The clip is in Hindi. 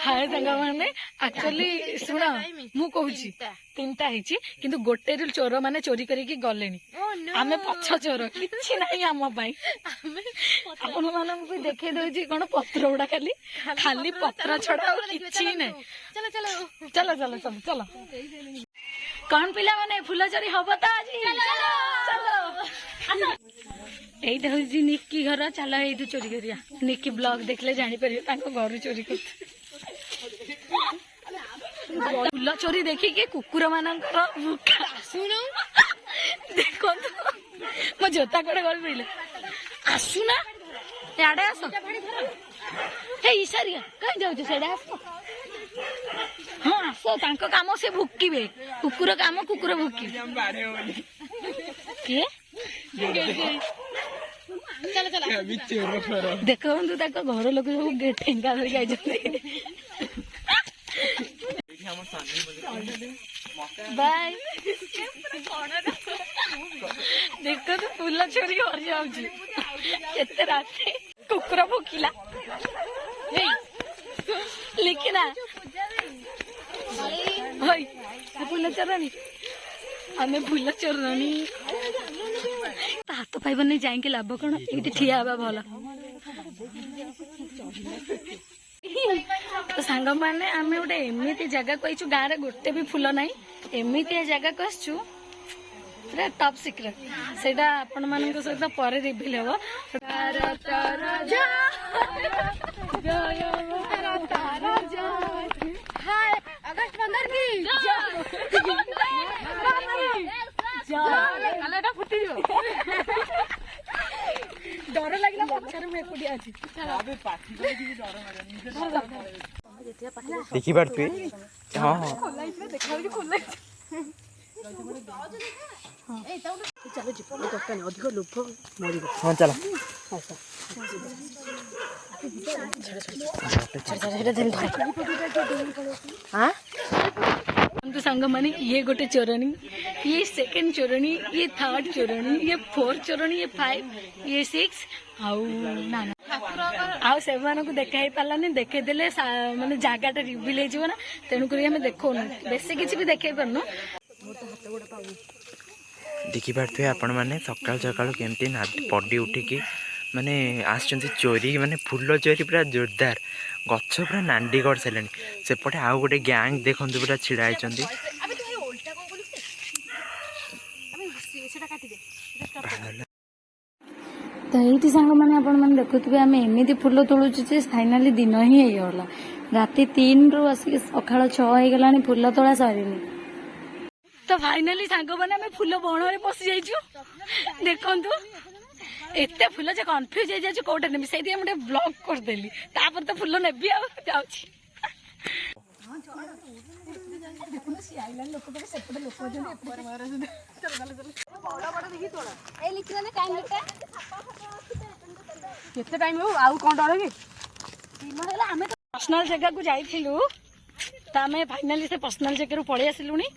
हाय सांग मैंने एक्चुअली शुण मु कहूँ तीन टा किंतु गोटे चोर मैंने चोरी करके गले आम पछ चोर कि आम आपण मान देखे दे कौन पत्र गुड़ा खाली खाली पत्र छड़ा कि ना। चलो चलो चलो चलो सब चलो कौन पिला माने फूल चोरी हम तो आज यही हूँ निक्की घर चल ये चोरी करिया निक्की ब्लॉग देखले जानी पारे घर चोरी कर फूल चोरी देखिए कुकुर मान देखो मो जोता कड़े गल पड़े आसुना याडे आस हे इशारिया कहीं जाऊ से आस हाँ आस काम से भुकिबे कुकुर काम कुकुर भुकी किए चलो चलो देखो घर लोग सब ठेंगा धरिक आई बाय देख तो फूल चोरी हो जाते रात कुकुर भुकिला लिखना फूल चोरानी आम फूल चोरानी हाथ पाइबनी जाइए लाभ कौन ये ठिया हवा भल तो सांग मैंने आम गोटे एमती जगह को गाँव में गोटे भी फूल ना एमती जगह को आसचु पूरा टॉप सीक्रेट से आपण मान सहित पर रिविल हम डर लगे पचार मुझे देखी पारे हाँ हाँ अधिक लोभ मर हाँ चल सांग मानी ये गोटे चोरणी ये सेकंड चोरणी ये थर्ड चोरणी ये फोर्थ चोरणी ये 5 ये 6 आउ ना ना आउ से देखा पारानी देखेदेले माने जगटा रिविल हो ना तेणुक देखौन बेस किसी भी देखे पारनु देखी पारे आपण मैंने सकाल सकाल केमती पड़ी उठिकी माने आसचंती चोरी माने फूल चोरी पूरा जोरदार गछ पूरा नांडी कर सारे सेपटे आउ गोटे गैंग देखु पूरा छिड़ा होती तो ये सांग मैंने आपण मैंने देखुवे आम एमती फूल तोलुचे फाइनाली दिन ही होगा राति 3 रु आसिक सका 6 हो गला फूल तोला सरीनी तो फाइनाली सांग मैंने आम फूल बण में पशि जाइछु देखु एत फूल जे कन्फ्यूज हो जाए कौटे नेबी से गोटे ब्लॉग करदेली तापर तो फूल नेबी आउची केते टाइम हो आउ कोन डर के पर्सनल जगह को जाइथिलु त आमे फाइनली से पर्सनल जगह रु पळी आसिलुनी